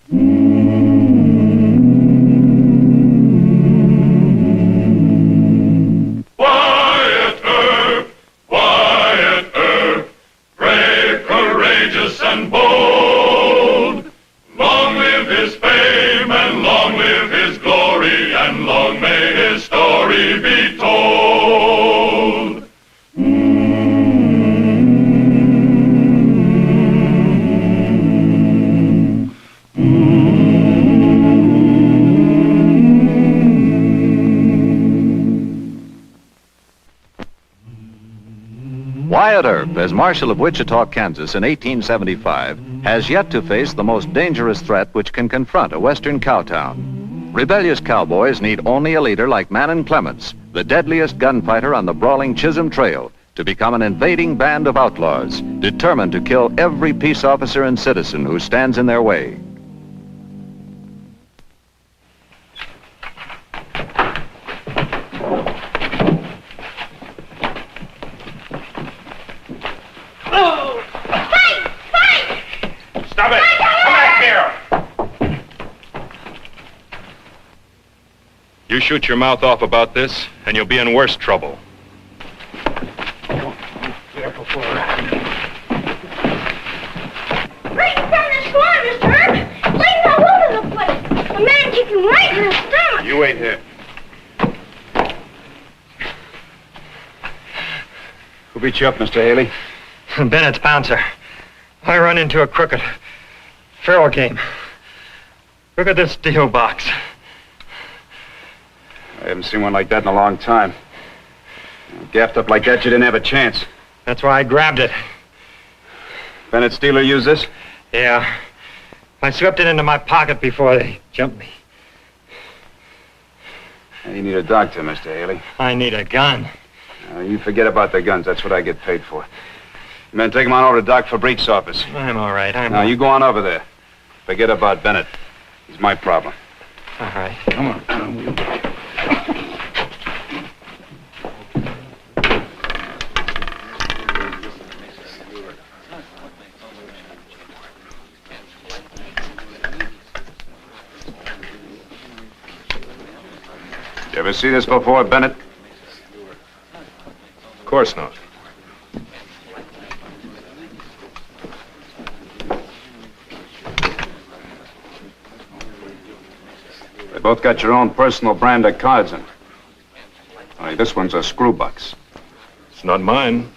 Wyatt Earp, Wyatt Earp, brave, courageous, and bold. Long live his fame, and long live his glory, and long may his story be told. Wyatt Earp, as Marshal of Wichita, Kansas in 1875, has yet to face the most dangerous threat which can confront a western cowtown. Rebellious cowboys need only a leader like Manon Clements, the deadliest gunfighter on the brawling Chisholm Trail, to become an invading band of outlaws, determined to kill every peace officer and citizen who stands in their way. Stop it! Come back here! You shoot your mouth off about this, and you'll be in worse trouble. Right in front of the squad, Mr. Earp. Bleeding all over the place. A man kicked him right in the stomach. You wait here. Who beat you up, Mr. Haley? Bennett's bouncer. I run into a crooked feral game. Look at this steel box. I haven't seen one like that in a long time. Gaffed up like that, you didn't have a chance. That's why I grabbed it. Bennett Steeler used this? Yeah. I swept it into my pocket before they jumped me. You need a doctor, Mr. Haley. I need a gun. You forget about the guns. That's what I get paid for. Men, take him on over to Doc Fabric's office. I'm all right. Now, you go on over there. Forget about Bennett. He's my problem. All right. Come on. You ever see this before, Bennett? Of course not. They both got your own personal brand of cards in. Only this one's a screwbox. It's not mine.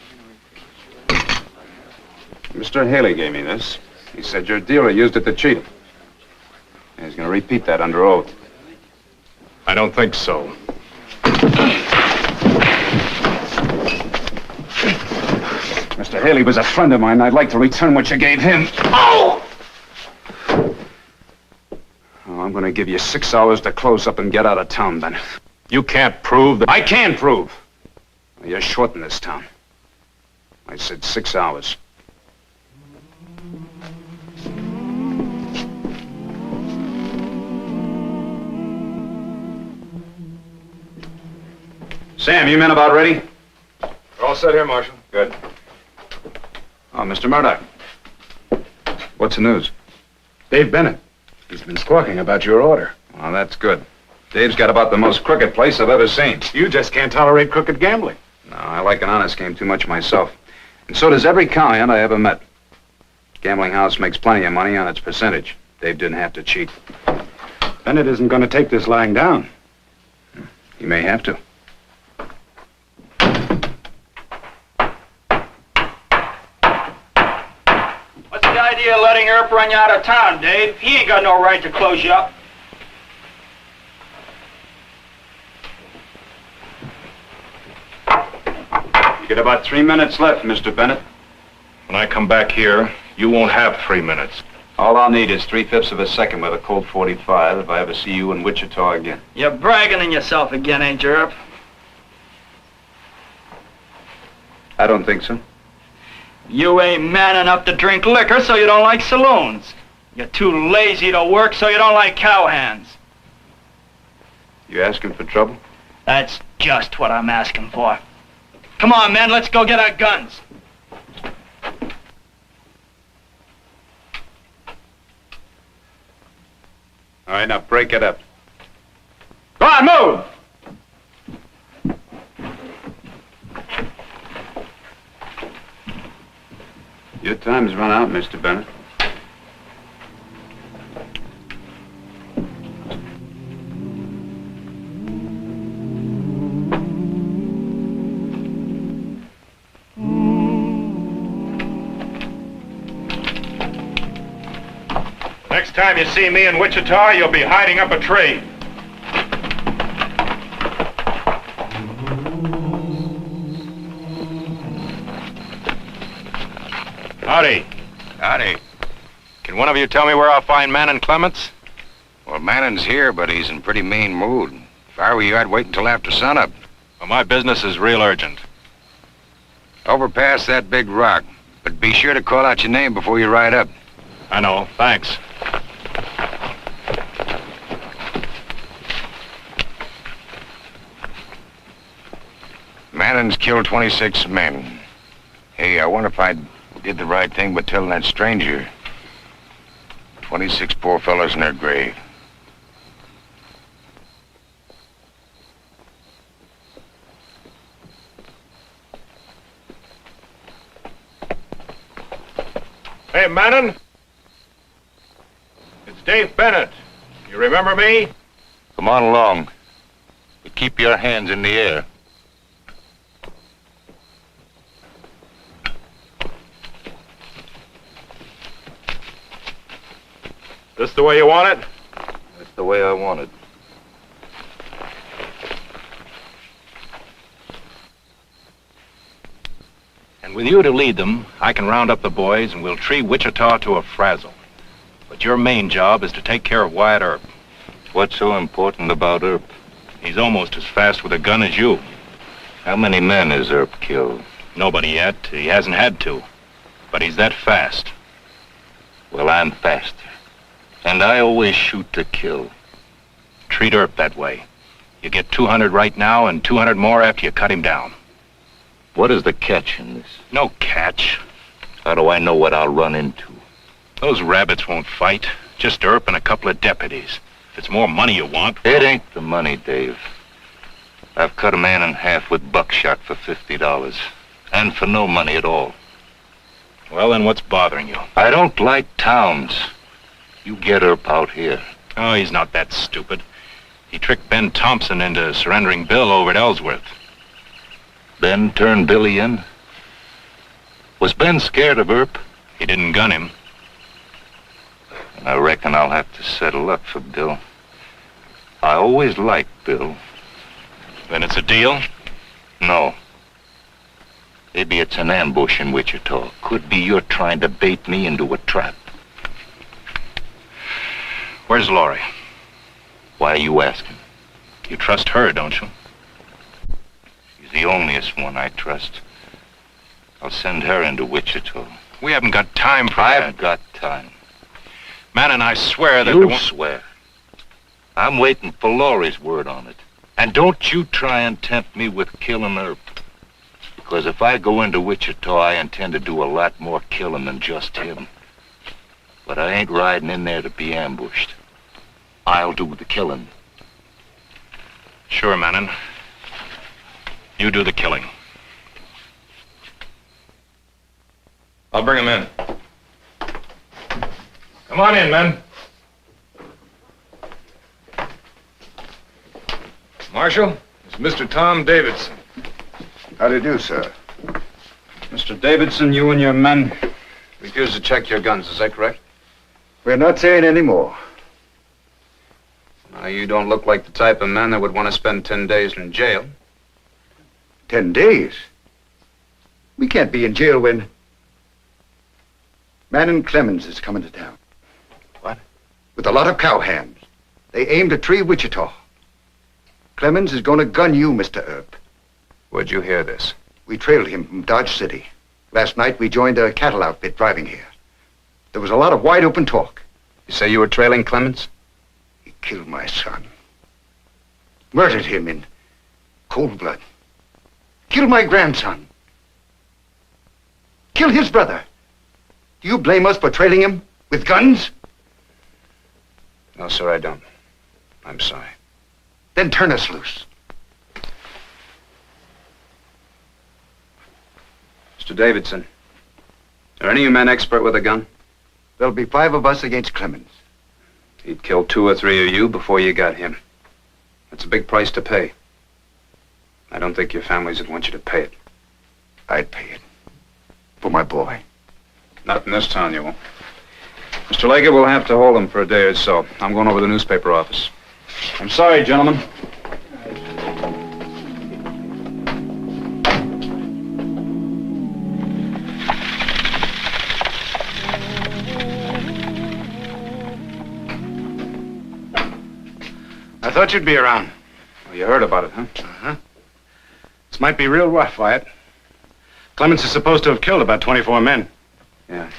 Mr. Haley gave me this. He said your dealer used it to cheat him. And he's going to repeat that under oath. I don't think so. Mr. Haley was a friend of mine. I'd like to return what you gave him. Oh! I'm going to give you 6 hours to close up and get out of town, Bennett. You can't prove that... I can prove. You're short in this town. I said 6 hours. Sam, you men about ready? We're all set here, Marshal. Good. Oh, Mr. Murdoch. What's the news? Dave Bennett. He's been squawking about your order. Well, that's good. Dave's got about the most crooked place I've ever seen. You just can't tolerate crooked gambling. No, I like an honest game too much myself. And so does every cowhand I ever met. Gambling house makes plenty of money on its percentage. Dave didn't have to cheat. Bennett isn't going to take this lying down. He may have to. What's the idea of letting Earp run you out of town, Dave? He ain't got no right to close you up. You got about 3 minutes left, Mr. Bennett. When I come back here, you won't have 3 minutes. All I'll need is 3/5 of a second with a Colt 45 if I ever see you in Wichita again. You're bragging on yourself again, ain't you, Earp? I don't think so. You ain't man enough to drink liquor, so you don't like saloons. You're too lazy to work, so you don't like cowhands. You asking for trouble? That's just what I'm asking for. Come on, men, let's go get our guns. All right, now break it up. Go on, move! Your time's run out, Mr. Bennett. Next time you see me in Wichita, you'll be hiding up a trade. Howdy. Howdy. Can one of you tell me where I'll find Manning Clements? Well, Manning's here, but he's in pretty mean mood. If I were you, I'd wait until after sunup. Well, my business is real urgent. Over past that big rock. But be sure to call out your name before you ride up. I know. Thanks. Manning's killed 26 men. Hey, I wonder if I did the right thing by telling that stranger. 26 poor fellows in their grave. Hey, Manning. It's Dave Bennett. You remember me? Come on along. But keep your hands in the air. This the way you want it? That's the way I want it. And with you to lead them, I can round up the boys and we'll tree Wichita to a frazzle. But your main job is to take care of Wyatt Earp. What's so important about Earp? He's almost as fast with a gun as you. How many men has Earp killed? Nobody yet. He hasn't had to. But he's that fast. Well, I'm faster. And I always shoot to kill. Treat Earp that way. You get 200 right now and 200 more after you cut him down. What is the catch in this? No catch. How do I know what I'll run into? Those rabbits won't fight. Just Earp and a couple of deputies. If it's more money you want... It ain't the money, Dave. I've cut a man in half with buckshot for $50. And for no money at all. Well, then what's bothering you? I don't like towns. You get Earp out here. Oh, he's not that stupid. He tricked Ben Thompson into surrendering Bill over at Ellsworth. Ben turned Billy in? Was Ben scared of Earp? He didn't gun him. I reckon I'll have to settle up for Bill. I always liked Bill. Then it's a deal? No. Maybe it's an ambush in Wichita. Could be you're trying to bait me into a trap. Where's Laurie? Why are you asking? You trust her, don't you? She's the onlyest one I trust. I'll send her into Wichita. We haven't got time for that. I've got time. Man, I swear that... You swear. I'm waiting for Laurie's word on it. And don't you try and tempt me with killing Earp. Because if I go into Wichita, I intend to do a lot more killing than just him. But I ain't riding in there to be ambushed. I'll do the killing. Sure, Manning. You do the killing. I'll bring him in. Come on in, men. Marshal, it's Mr. Tom Davidson. How do you do, sir? Mr. Davidson, you and your men refused to check your guns, is that correct? We're not saying any more. Now, you don't look like the type of man that would want to spend 10 days in jail. 10 days? We can't be in jail when... Manning Clemens is coming to town. What? With a lot of cowhands. They aim to tree Wichita. Clemens is going to gun you, Mr. Earp. Where'd you hear this? We trailed him from Dodge City. Last night, we joined a cattle outfit driving here. There was a lot of wide open talk. You say you were trailing Clemens? He killed my son. Murdered him in cold blood. Killed my grandson. Killed his brother. Do you blame us for trailing him with guns? No, sir, I don't. I'm sorry. Then turn us loose. Mr. Davidson, are any of you men expert with a gun? There'll be 5 of us against Clemens. He'd kill 2 or 3 of you before you got him. That's a big price to pay. I don't think your families would want you to pay it. I'd pay it. For my boy. Not in this town, you won't. Mr. Leggett, we'll have to hold him for a day or so. I'm going over to the newspaper office. I'm sorry, gentlemen. I thought you'd be around. Well, you heard about it, huh? Uh-huh. This might be real rough, Wyatt. Clemens is supposed to have killed about 24 men. Yeah.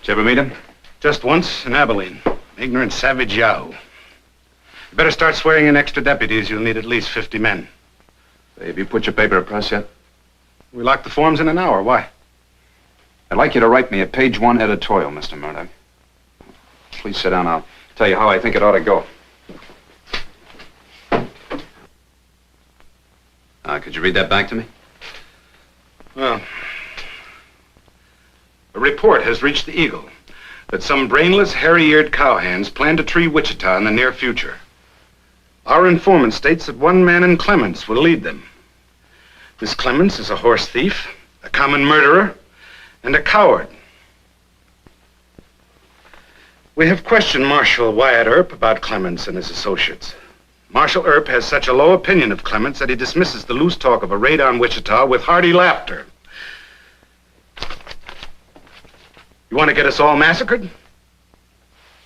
Did you ever meet him? Just once in Abilene. Ignorant savage yahoo. You better start swearing in extra deputies. You'll need at least 50 men. Hey, have you put your paper to press yet? We lock the forms in an hour. Why? I'd like you to write me a page 1 editorial, Mr. Murdoch. Please sit down. I'll tell you how I think it ought to go. Could you read that back to me? Well, a report has reached the Eagle that some brainless, hairy-eared cowhands plan to tree Wichita in the near future. Our informant states that one man in Clements will lead them. This Clements is a horse thief, a common murderer, and a coward. We have questioned Marshal Wyatt Earp about Clements and his associates. Marshal Earp has such a low opinion of Clements that he dismisses the loose talk of a raid on Wichita with hearty laughter. You want to get us all massacred?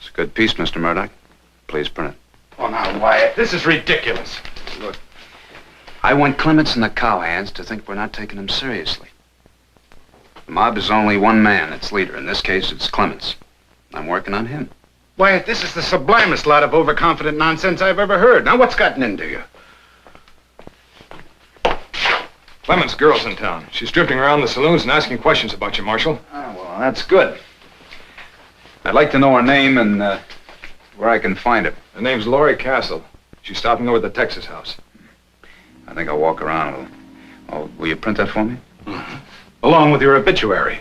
It's a good piece, Mr. Murdoch. Please print it. Oh, now, Wyatt, this is ridiculous. Look, I want Clements and the cowhands to think we're not taking them seriously. The mob is only one man, its leader. In this case, it's Clements. I'm working on him. Wyatt, this is the sublimest lot of overconfident nonsense I've ever heard. Now, what's gotten into you? Clement's girl's in town. She's drifting around the saloons and asking questions about you, Marshal. Oh, well, that's good. I'd like to know her name and where I can find her. Her name's Laurie Castle. She's stopping over at the Texas house. I think I'll walk around a little. Oh, will you print that for me? Mm-hmm. Along with your obituary.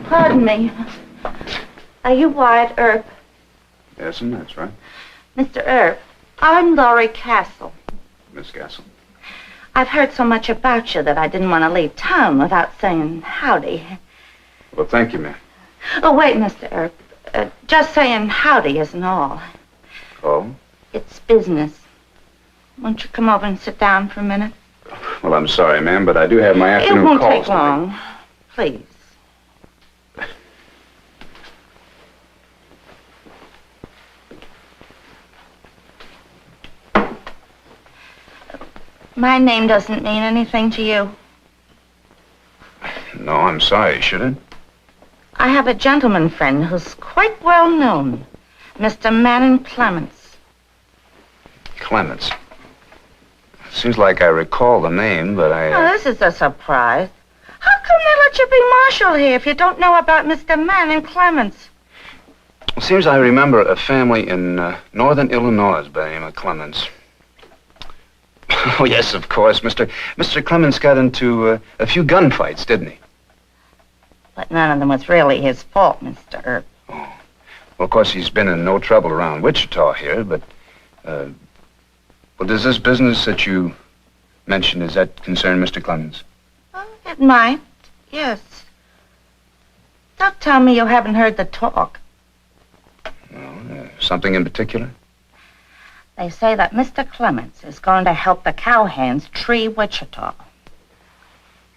Pardon me. Are you Wyatt Earp? Yes, and that's right. Mr. Earp, I'm Laurie Castle. Miss Castle. I've heard so much about you that I didn't want to leave town without saying howdy. Well, thank you, ma'am. Oh, wait, Mr. Earp. Just saying howdy isn't all. Oh? It's business. Won't you come over and sit down for a minute? Well, I'm sorry, ma'am, but I do have my afternoon It won't calls take to make. long. Please. My name doesn't mean anything to you. No, I'm sorry, should it? I have a gentleman friend who's quite well known, Mr. Manon Clements. Clements. Seems like I recall the name, but Oh, this is a surprise. How come they let you be marshal here if you don't know about Mr. Manon Clements? Seems I remember a family in northern Illinois by the name of Clements. Oh, yes, of course. Mr. Clements got into a few gunfights, didn't he? But none of them was really his fault, Mr. Earp. Oh. Well, of course, he's been in no trouble around Wichita here, but, well, does this business that you mentioned, does that concern Mr. Clements? Oh, it might, yes. Don't tell me you haven't heard the talk. Well, something in particular? They say that Mr. Clements is going to help the cowhands tree Wichita.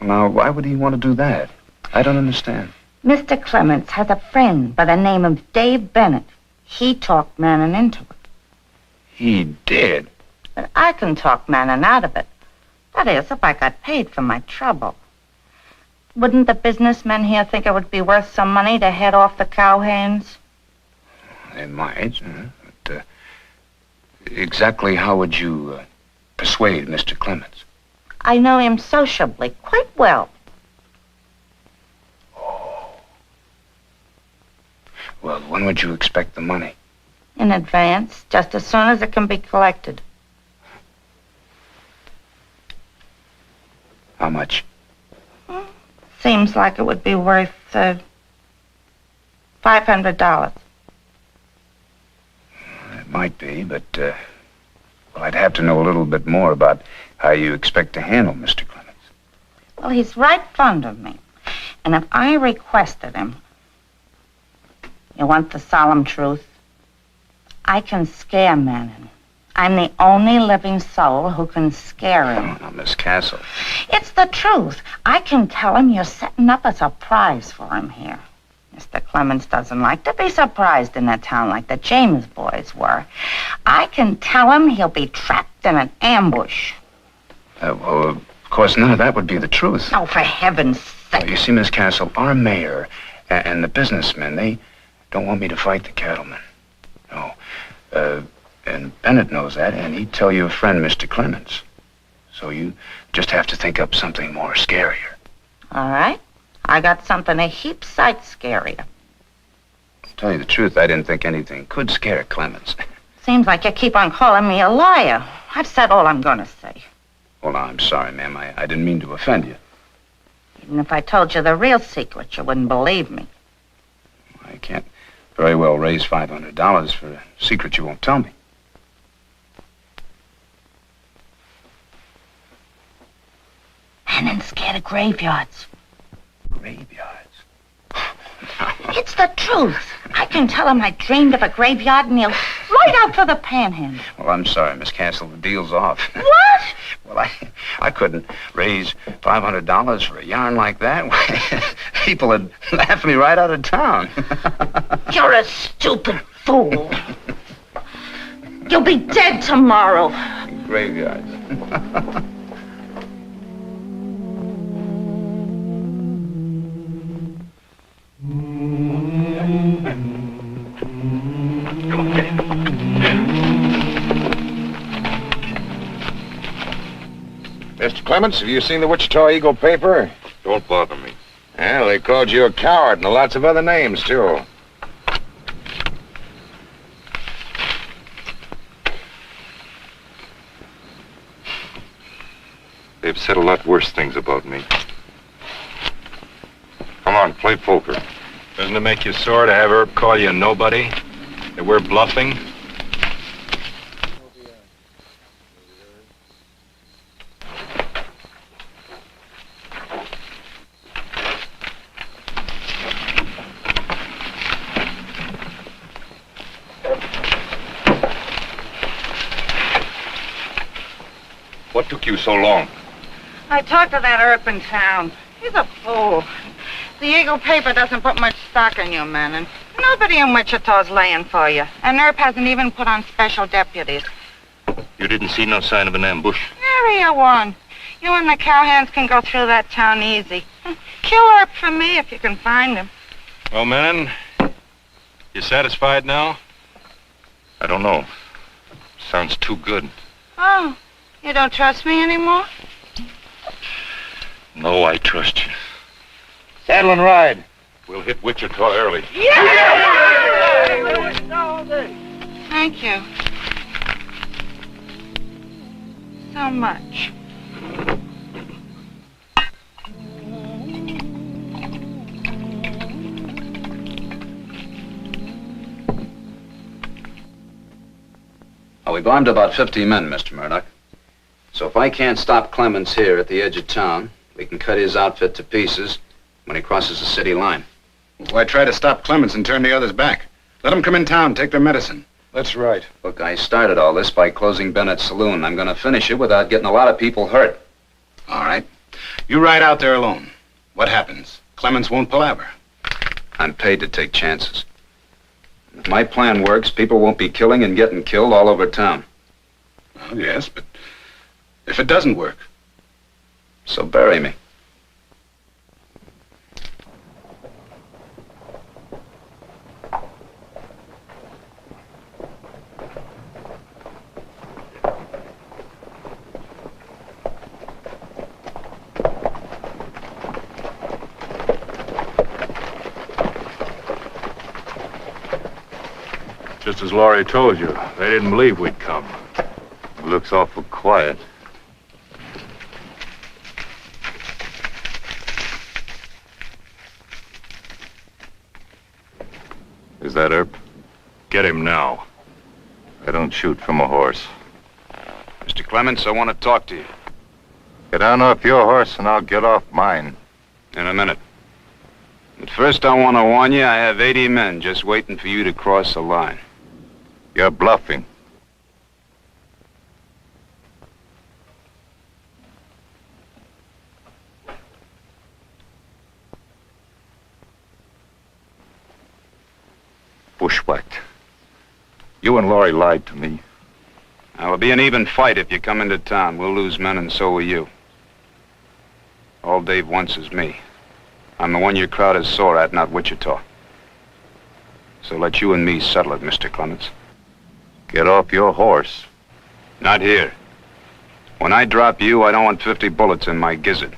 Now, why would he want to do that? I don't understand. Mr. Clements has a friend by the name of Dave Bennett. He talked Manning into it. He did? But I can talk Manning out of it. That is, if I got paid for my trouble. Wouldn't the businessmen here think it would be worth some money to head off the cowhands? They might, but exactly how would you persuade Mr. Clements? I know him sociably quite well. Well, when would you expect the money? In advance, just as soon as it can be collected. How much? Seems like it would be worth $500. It might be, but well, I'd have to know a little bit more about how you expect to handle Mr. Clements. Well, he's right fond of me. And if I requested him, you want the solemn truth? I can scare Manning. I'm the only living soul who can scare him. Oh, now, Miss Castle. It's the truth. I can tell him you're setting up a surprise for him here. Mr. Clements doesn't like to be surprised in a town like the James boys were. I can tell him he'll be trapped in an ambush. Well, of course, none of that would be the truth. Oh, for heaven's sake. You see, Miss Castle, our mayor and the businessmen, they don't want me to fight the cattlemen. No. And Bennett knows that, and he'd tell your friend, Mr. Clements. So you just have to think up something more scarier. All right. I got something a heap sight scarier. To tell you the truth, I didn't think anything could scare Clements. Seems like you keep on calling me a liar. I've said all I'm going to say. Well, now, I'm sorry, ma'am. I didn't mean to offend you. Even if I told you the real secret, you wouldn't believe me. I can't very well raise $500 for a secret you won't tell me. Manning's scared of graveyards. Graveyards? It's the truth. I can tell him I dreamed of a graveyard and he'll right out for the panhandle. Well, I'm sorry, Miss Castle. The deal's off. What? Well, I couldn't raise $500 for a yarn like that. People would laugh me right out of town. You're a stupid fool. You'll be dead tomorrow. Graveyards. Mr. Clements, have you seen the Wichita Eagle paper? Don't bother me. Well, they called you a coward and lots of other names, too. They've said a lot worse things about me. Come on, play poker. Doesn't it make you sore to have Earp call you a nobody? That we're bluffing? What took you so long? I talked to that Earp in town. He's a fool. The Eagle paper doesn't put much stock in you, Manning. Nobody in Wichita's laying for you. And Earp hasn't even put on special deputies. You didn't see no sign of an ambush? Nary a one. You and the cowhands can go through that town easy. Kill Earp for me if you can find him. Well, Manning, you satisfied now? I don't know. Sounds too good. Oh, you don't trust me anymore? No, I trust you. Saddle and ride. We'll hit Wichita early. Thank you. So much. Well, we've armed about 50 men, Mr. Murdoch. So if I can't stop Clements here at the edge of town, we can cut his outfit to pieces when he crosses the city line. Why try to stop Clements and turn the others back? Let them come in town, take their medicine. That's right. Look, I started all this by closing Bennett's saloon. I'm going to finish it without getting a lot of people hurt. All right. You ride out there alone. What happens? Clements won't palaver. I'm paid to take chances. If my plan works, people won't be killing and getting killed all over town. Well, yes, but if it doesn't work? So bury me. Just as Laurie told you, they didn't believe we'd come. Looks awful quiet. Is that Earp? Get him now. I don't shoot from a horse. Mr. Clements, I want to talk to you. Get on off your horse and I'll get off mine. In a minute. But first I want to warn you, I have 80 men just waiting for you to cross the line. You're bluffing. Bushwhacked. You and Laurie lied to me. Now, it'll be an even fight if you come into town. We'll lose men and so will you. All Dave wants is me. I'm the one your crowd is sore at, not Wichita. So let you and me settle it, Mr. Clements. Get off your horse. Not here. When I drop you, I don't want 50 bullets in my gizzard.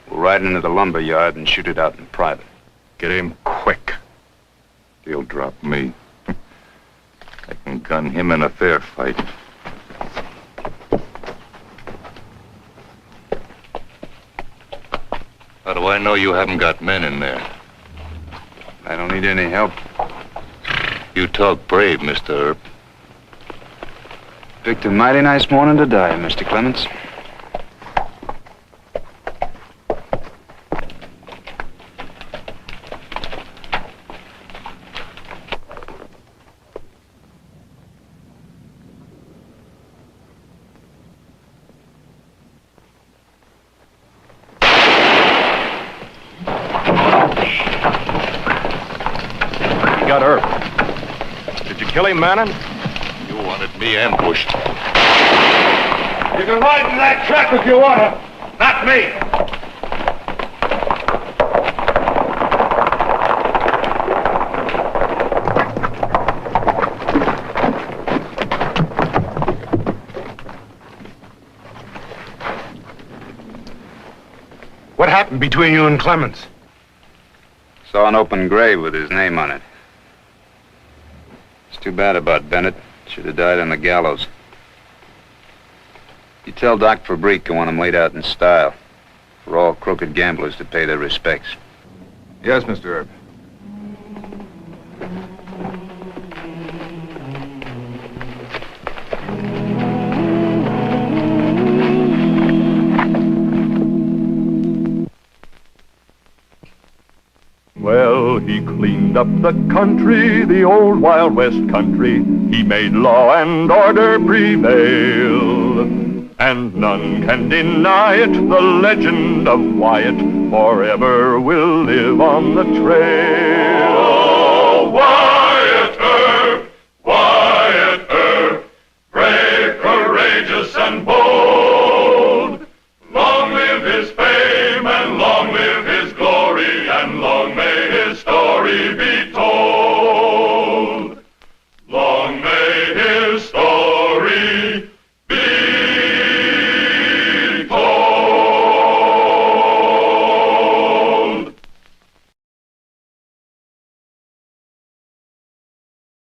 We'll ride into the lumber yard and shoot it out in private. Get him quick. He'll drop me. I can gun him in a fair fight. How do I know you haven't got men in there? I don't need any help. You talk brave, Mr. Earp. Picked a mighty nice morning to die, Mr. Clements. You got Earp. Did you kill him, Manning? You wanted me ambushed. You can ride in that truck if you want to. Not me. What happened between you and Clements? Saw an open grave with his name on it. It's too bad about Bennett. Should have died on the gallows. You tell Doc Fabrique I want him laid out in style. For all crooked gamblers to pay their respects. Yes, Mr. Earp. Well, he cleaned up the country, the old Wild West country. He made law and order prevail. And none can deny it, the legend of Wyatt forever will live on the trail. Oh, Wyatt Earp, Wyatt Earp, brave, courageous, and bold. Long live his fame, and long live his glory, and long may his story be told.